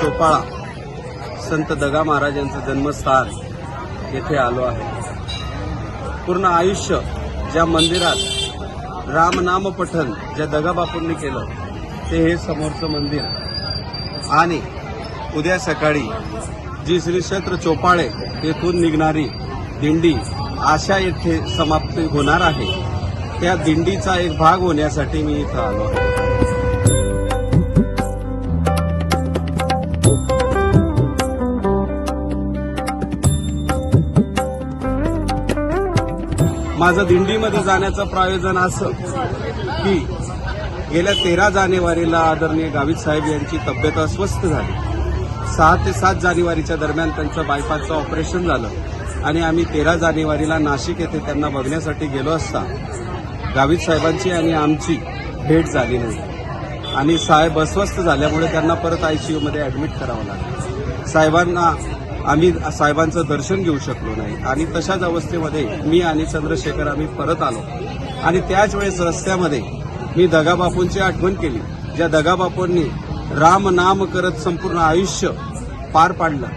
चोपाळा संत दगा महाराज यांचं जन्मस्थान येथे आलो आहे। पूर्ण आयुष्य ज्या मंदिरात रामनाम पठण ज्या दगाबापूंनी केलं ते हे समोरचं मंदिर आणि उद्या सकाळी जी श्री क्षेत्र चोपाळे येथून निघणारी दिंडी आशा येथे समाप्ती होणार आहे, त्या दिंडीचा एक भाग होण्यासाठी मी इथं आलो आहे। माझं दिंडीमध्ये जाण्याचं प्रयोजन असं की गेल्या 13 जानेवारीला आदरणीय गावित साहेब यांची तब्येत अस्वस्थ झाली। 6 ते 7 जानेवारीच्या दरम्यान त्यांचं बायपासचं ऑपरेशन झालं आणि आम्ही 13 जानेवारीला नाशिक येथे त्यांना बघण्यासाठी गेलो असता गावित साहेबांची आणि आमची भेट झाली नाही आणि साहेब अस्वस्थ झाल्यामुळे त्यांना परत आयसीयूमध्ये ॲडमिट करावं लागलं। आम्ही साहेबांचं दर्शन घेऊ शकलो नाही आणि तशाच अवस्थेमध्ये मी आणि चंद्रशेखर आम्ही परत आलो आणि त्याच वेळेस रस्त्यामध्ये मी दगाबापूंची आठवण केली, ज्या दगाबापूंनी राम नाम करत संपूर्ण आयुष्य पार पाडलं।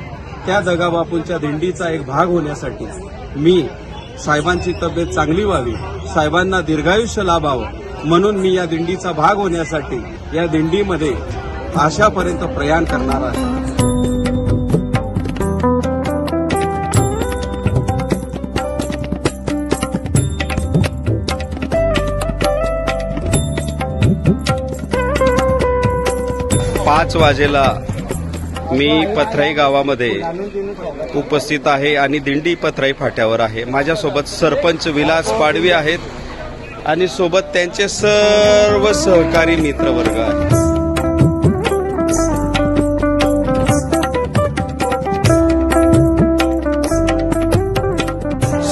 त्या दगाबापूंच्या दिंडीचा एक भाग होण्यासाठी मी साहेबांची तब्येत चांगली व्हावी, साहेबांना दीर्घायुष्य लाभावं म्हणून मी या दिंडीचा भाग होण्यासाठी या दिंडीमध्ये आशापर्यंत प्रयाण करणार आहे। पाच वाजेला मी पथराई गावामध्ये उपस्थित आहे आणि दिंडी पथराई फाट्यावर आहे। माझ्यासोबत सरपंच विलास पाडवी आहेत आणि सोबत त्यांचे सर्व सहकारी मित्रवर्ग आहेत।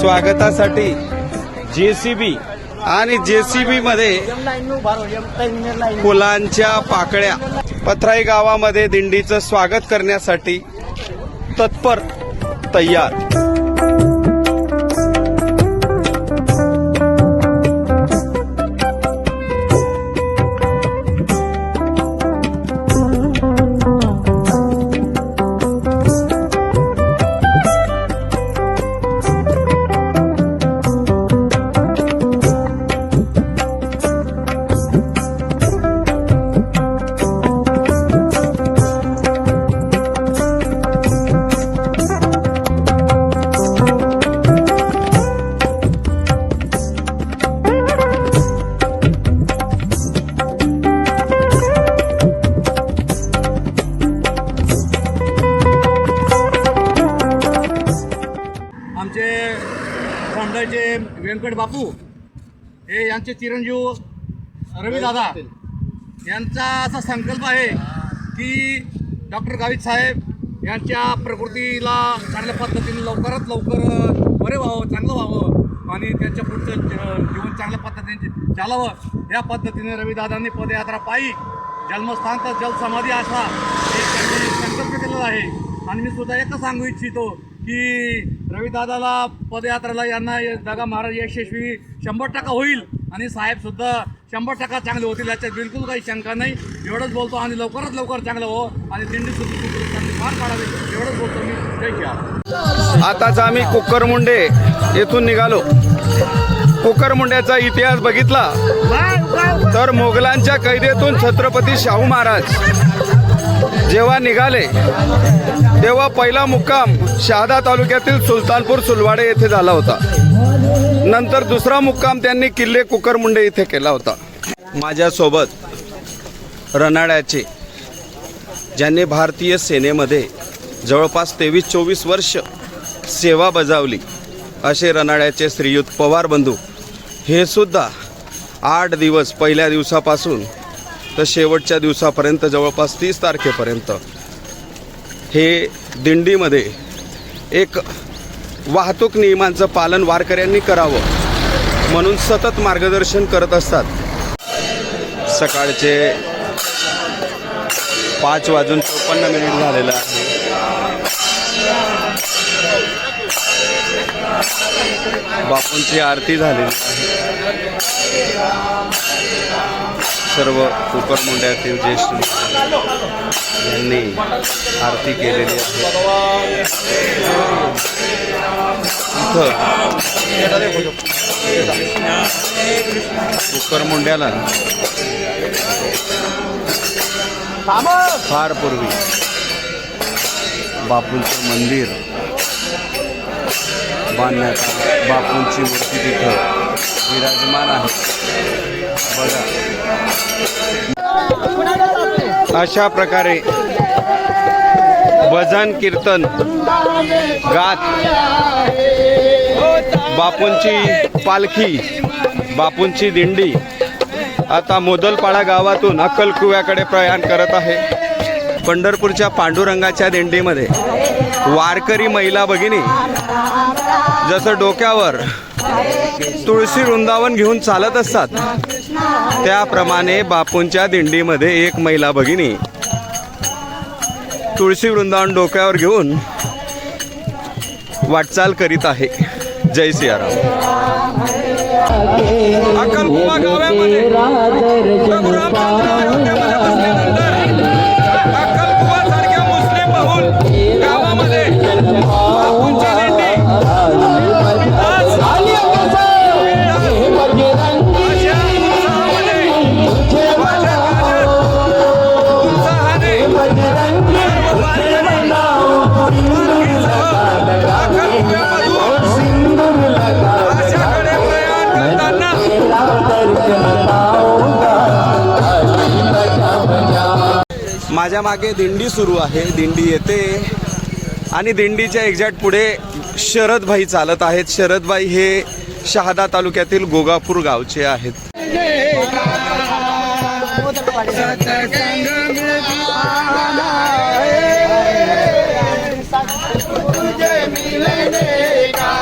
स्वागतासाठी जेसीबी आणि जेसीबी मध्ये फुलांच्या पाकळ्या पथराई गावामध्ये दिंडीचं स्वागत करण्यासाठी तत्पर तयार। व्यंकट बापू हे यांचे चिरंजीव रविदादा यांचा असा संकल्प आहे की डॉक्टर गावित साहेब यांच्या प्रकृतीला चांगल्या पद्धतीने लवकरात लवकर बरे व्हावं, चांगलं व्हावं आणि त्यांच्या पुढचं जीवन चांगल्या पद्धतीने चालावं या पद्धतीने रविदादांनी पदयात्रा पायी जन्मस्थान तर जलसमाधी असा एक त्यांनी संकल्प केलेला आहे। आणि मी सुद्धा एकच सांगू इच्छितो की रविदादाला पदयात्रेला यांना दगा महाराज यशस्वी 100% होईल आणि साहेब सुद्धा 100% चांगले होतील याच्यात बिलकुल काही शंका नाही। एवढंच बोलतो आणि लवकरात लवकर चांगलं हो आणि दिंडी सुद्धा चांगली पार पाडावी एवढंच बोलतो मी। जय श्री। आताच आम्ही कुकरमुंडे येथून निघालो। कुकरमुंड्याचा इतिहास बघितला तर मोगलांच्या कैदेतून छत्रपती शाहू महाराज जेव्हा निघाले तेव्हा पहिला मुक्काम शहादा तालुक्यातील सुलतानपूर सुलवाडे येथे झाला होता। नंतर दुसरा मुक्काम त्यांनी किल्ले कुकरमुंडे येथे केला होता। माझ्यासोबत रनाड्याचे ज्यांनी भारतीय सेनेमध्ये जवळपास 23-24 वर्ष सेवा बजावली असे रनाड्याचे श्रीयुत पवार बंधू हे सुद्धा 8 दिवस पहिल्या दिवसापासून तर शेवटच्या दिवसापर्यंत जवळपास 30 तारखेपर्यंत हे दिंडीमध्ये एक वाहतूक नियमांचं पालन वारकऱ्यांनी करावं म्हणून सतत मार्गदर्शन करत असतात। सकाळचे 5:54 झालेलं आहे। बापूंची आरती झालेली आहे। सर्व कुकरमुंड्यातील ज्येष्ठ यांनी आरती केलेली आहे. कुकरमुंड्याला फार पूर्वी बापूंचं मंदिर बांधण्यात आलं. बापूंची मूर्ती तिथं विराजमान आहे. बघा, अशा प्रकारे भजन कीर्तन गात बापूंची पालखी, बापूंची दिंडी आता मोदलपाडा गावातून अक्कलकुव्याकडे प्रयाण करत आहे. पंढरपूरच्या पांडुरंगाच्या दिंडीमध्ये वारकरी महिला भगिनी जसं डोक्यावर तुळशी वृंदावन घेऊन चालत असतात, त्याप्रमाणे बापूंच्या दिंडीमध्ये एक महिला भगिनी तुळशी वृंदावन डोक्यावर घेऊन वाटचाल करीत आहे. जय सियाराम. अक्कलकुवा गावामध्ये प्रभू रामचंद्र अयोध्येमध्ये बसल्यानंतर अक्कलकुवा सारख्या मुस्लिम बहुल गावामध्ये बापूंची दिंडी आज अशा उत्साहामध्ये उत्साहाने सर्व वारकरी पालखीसह अक्कलकुव्यामधून आशाकडे प्रयाण करताना माझ्या मागे दिंडी सुरू आहे. दिंडी येते आणि दिंडीच्या एक्झॅक्ट पुढे शरदभाई चालत आहेत. शरदभाई हे शहादा तालुक्यातील गोगापूर गावचे आहेत. तुझे मिलने का